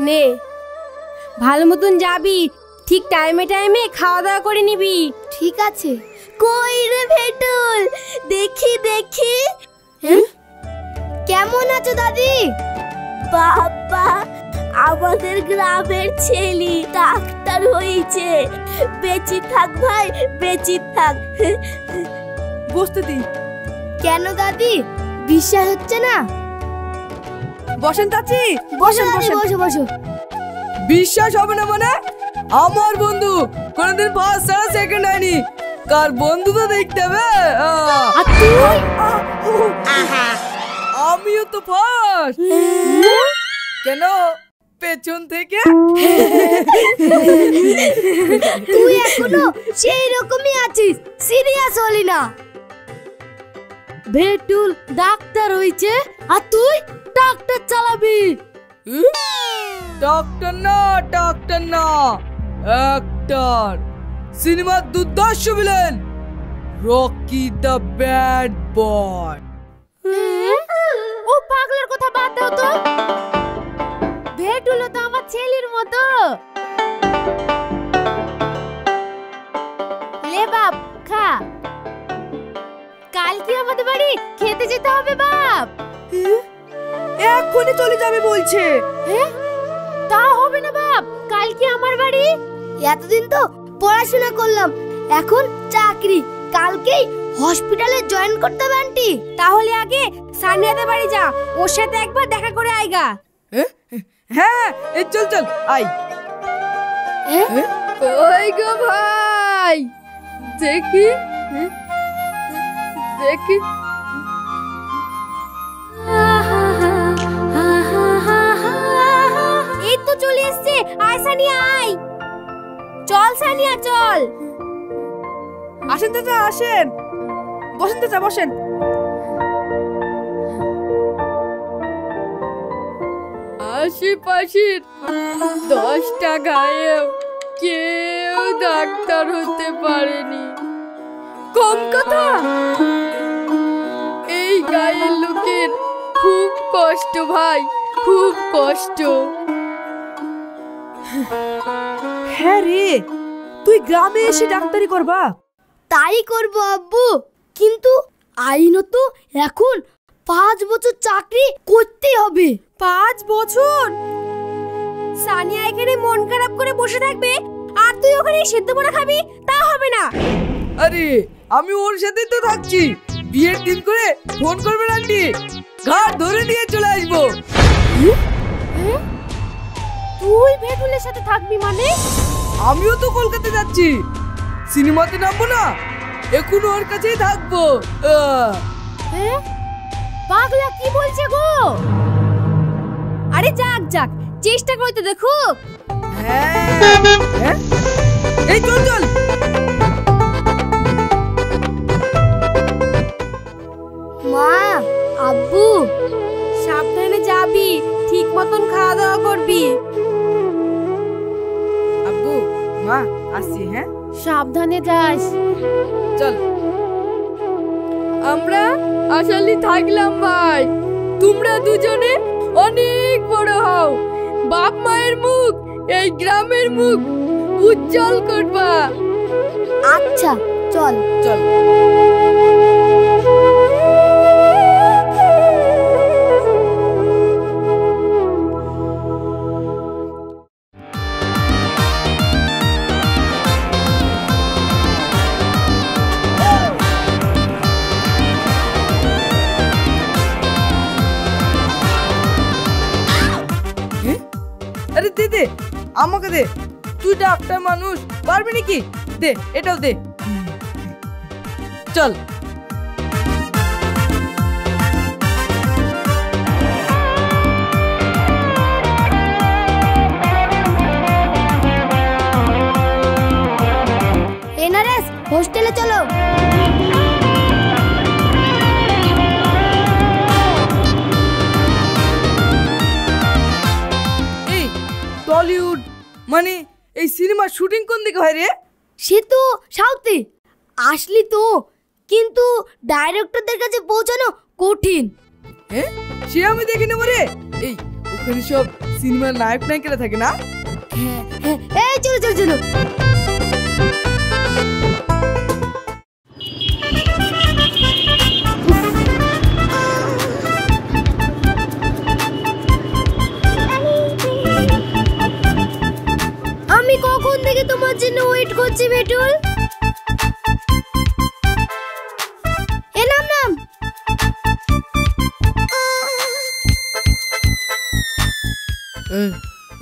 নে ভালো মতন যাবি, ঠিক টাইমে টাইমে খাওয়া দাওয়া করে নিবি। ঠিক আছে। কই রে ভেটুল, দেখি দেখি। কেমন আছো দাদি? বাবা, আমাদের গ্রামের ছেলে ডাক্তার হয়েছে। বেঁচে থাক ভাই, বেঁচে থাক। বসতে দিন। কেন দাদি, বিশ্বাস হচ্ছে না? বসেন চাচি, বসো বসো বসো। বিশ্বাস হবে না মানে? আমার বন্ধু কোনদিন ফার্স্ট ছাড়া সেকেন্ড হয়নি। কার বন্ধু তো দেখতে হবে। আমিও তো ফার্স্ট। কেন পেছন থেকে? তুই এখনো সেই রকমই আছিস, সিরিয়াস হলি না। ভেটুল ডাক্তার হয়েছে আর তুই ডাক্তার চালাবি? ডক্টর না, ডক্টর না, অ্যাক্টর। সিনেমার দুর্দর্শ villain Rocky the bad boy. ও পাগলের কথা বাদ দাও তো। ভেটুল তো আমার ছেলের মতো। লে বাপ খা। কালকে আমাদের বাড়ি খেতে যেতে হবে বাপ। এক্ষুনি চলে যাবে বলছে। তা হবে না বাপ, কালকে আমার বাড়ি। এতদিন তো পড়াশোনা করলাম, এখন চাকরি। কালকেই হসপিটালে জয়েন করতে হবে আন্টি। তাহলে আগে সানিয়াদের বাড়ি যা, ওর সাথে একবার দেখা করে আইগা। হ্যাঁ চল চল আই। কই গো ভাই, দেখি দেখি। এই তো চলে এসছে। আয় সানিয়া আয়। চল সানিয়া চল। আসেন চাচা আসেন, বসেন চাচা বসেন। আশেপাশের 10টা গায়েও কেউ ডাক্তার হতে পারেনি। কম কথা, এই গায়ের লোকের খুব কষ্ট ভাই, খুব কষ্ট। হ্যাঁ রে, তুই গ্রামে এসে ডাক্তারি করবা? তাই করব আব্বু, কিন্তু আইনত এখন 5 বছর চাকরি করতেই হবে। 5 বছর? সানিয়া এখানে মন খারাপ করে বসে থাকবে আর তুই ওখানে সেদ্ধ পোড়া খাবি? তা হবে না। আরে আমি ওর সাথেই তো থাকছি। বিয়ের দিন করে ফোন করবেন আন্টি, ঘাট ধরে নিয়ে চলে আসবো। তুই ভেটুলের সাথে থাকবি মানে? আমিও তো কলকাতা যাচ্ছি, সিনেমাতে নামবো না, এখন ওর কাছেই থাকবো। পাগলা কি বলছে গো? আরে যাক যাক, চেষ্টা করে তো দেখো। হ্যাঁ এই চল চল। মা, আব্বু, সাবধানে যাবি, ঠিক মতন খাওয়া দাওয়া করবি। আব্বু মা আসছি। হ্যাঁ সাবধানে যাস। চল। আমরা আসলে থাকলাম ভাই, তোমরা দুজনে অনেক বড় হও, বাপ মায়ের মুখ, এই গ্রামের মুখ উজ্জ্বল করবা। আচ্ছা চল চল। আরে দে দে, আমাকে দে, তুই ডাক্তার মানুষ, পারবি নাকি? দে এটাও দে। চল। মানে এই সিনেমার শুটিং কোন দিকে হয় রে? সে তো সাউথে। আসলি তো, কিন্তু ডাইরেক্টরদের কাছে পৌঁছানো কঠিন। হ্যাঁ, সে আমি দেখে নেবো রে। এই ওখানে সব সিনেমার নায়ক নায়িকারা থাকে না? হ্যাঁ হ্যাঁ, এই চলো চলো চলো। আমি কখন থেকে তোমার জন্য ওয়েট করছি বেটুল। এ নাম নাম।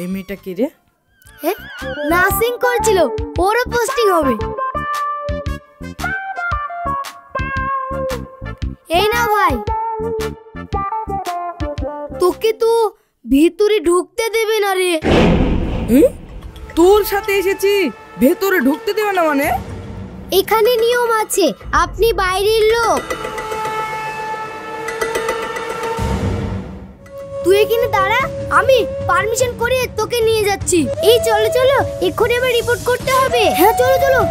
এই মেয়েটা কে রে? হ্যাঁ, নার্সিং করছিল, ওরও পোস্টিং হবে। এই না ভাই, তোকে তো ভিতরে ঢুকতে দেবে না রে। তোর সাথে এসেছি, ভেতরে ঢুকতে দেবে না মানে? এখানে নিয়ম আছে, আপনি বাইরের লোক। তুই এখানে দাঁড়া, আমি পারমিশন করে তোকে নিয়ে যাচ্ছি। এই চলো চলো, এক্ষুনি আবার রিপোর্ট করতে হবে। হ্যাঁ চলো চলো।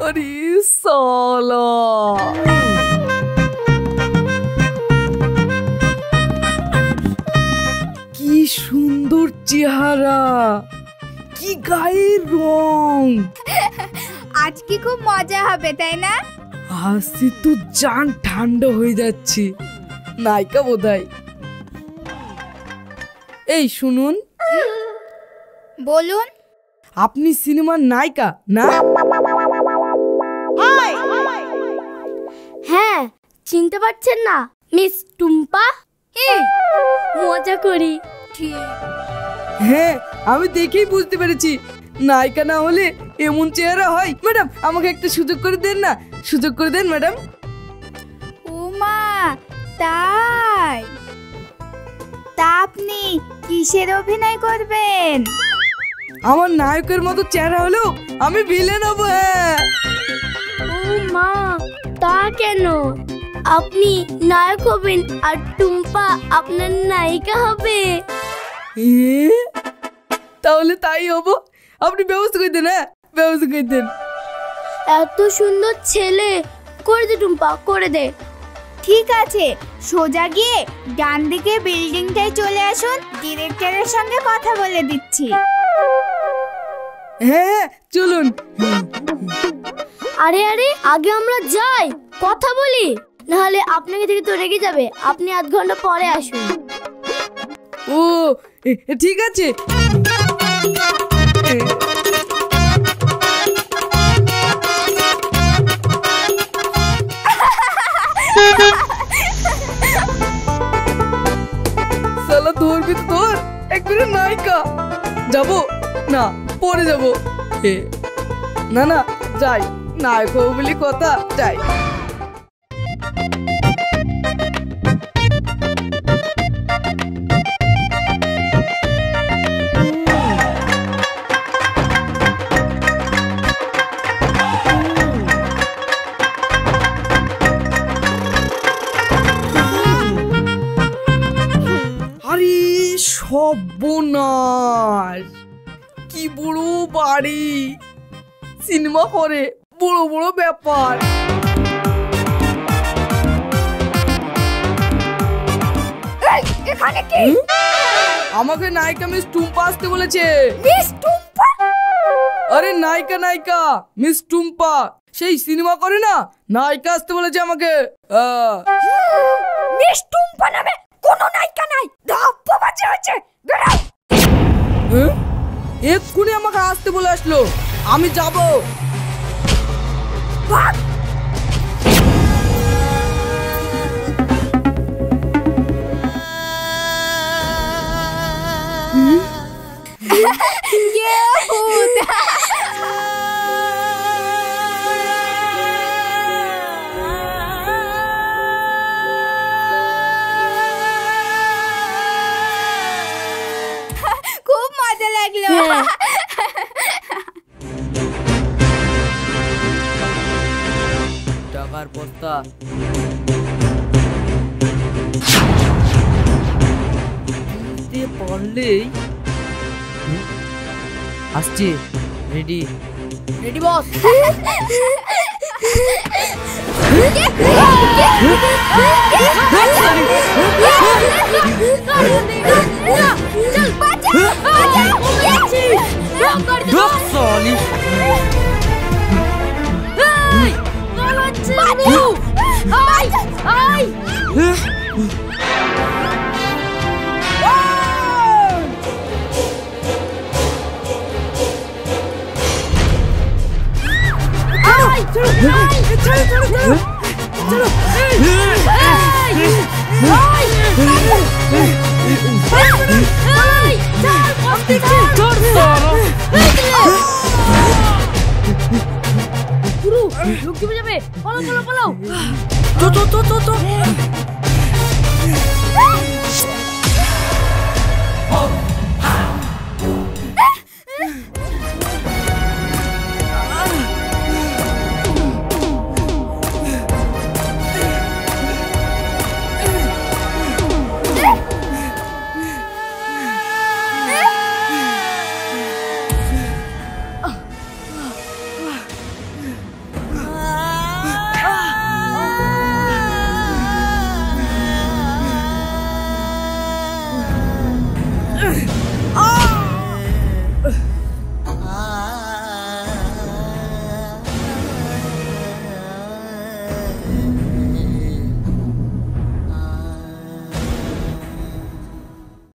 আরে সালা, কি সুন্দর চেহারা, কি গায়ের রং। আজকে খুব মজা হবে তাই না? হাসি তো জান ঠান্ডা হয়ে যাচ্ছে। নায়িকা বোধহয়। এই শুনুন, বলুন। আপনি সিনেমার নায়িকা না? হ্যাঁ, চিনতে পারছেন না? মিস টুম্পা। এই মজা করি। ঠিক। হ্যাঁ, আমি দেখেই বুঝতে পেরেছি। নায়িকা না হলে এমন চেহারা হয়? ম্যাডাম, আমাকে একটা সুযোগ করে দেন না, সুযোগ করে দেন ম্যাডাম। ও মা, তাই? তা আপনি কিসের অভিনয় করবেন? আমার নায়কের মতো চেহারা হলেও আমি ভিলেন হব। হ্যাঁ। ও মা, তা কেন? আপনি নায়ক হবেন আর টুম্পা আপনার নায়িকা হবে। তাহলে তাই হবো। আপনি ব্যবস্থা করে দেন। হ্যাঁ, ব্যবস্থা করে দেন। এত সুন্দর ছেলে, করে দে টুম্পা, করে দে। ঠিক আছে, সোজা গিয়ে ডান দিকে বিল্ডিংটায় চলে আসুন, ডিরেক্টরের সঙ্গে কথা বলে দিচ্ছি। হ্যাঁ চলুন। আরে আরে, আগে আমরা যাই, কথা বলি, নাহলে আপনাকে থেকে তো রেগে যাবে। আপনি আধ ঘন্টা পরে আসুন। ও ঠিক আছে। সালা ধরবি তো ধর, একবারে নায়িকা। যাবো না, পরে যাবো। না না, যাই, নায়ক হবো বলি কথা, যাই। সর্বনাশ, কি বড় বাড়ি, সিনেমা করে বড় বড় ব্যাপার। এখানে কি? আমাকে নায়িকা মিস টুম্পা আসতে বলেছে। মিস টুম্পা? আরে নায়িকা নায়িকা মিস টুম্পা, সেই সিনেমা করে না, নায়িকা আসতে বলেছে আমাকে। মিস টুম্পা নামে কোনো নায়িকা নাই, ধাপ্পাবাজি হচ্ছে। বেরাও। এক্ষুনি আমাকে আসতে বলে আসলো, আমি যাব। ভাগ। খুব মজা লাগলো। টাকার বস্তা দিতে পারলেই। আসছে, রেডি রেডি বস। লোক চুপে যাবে, পালাও পালাও পালাও। তো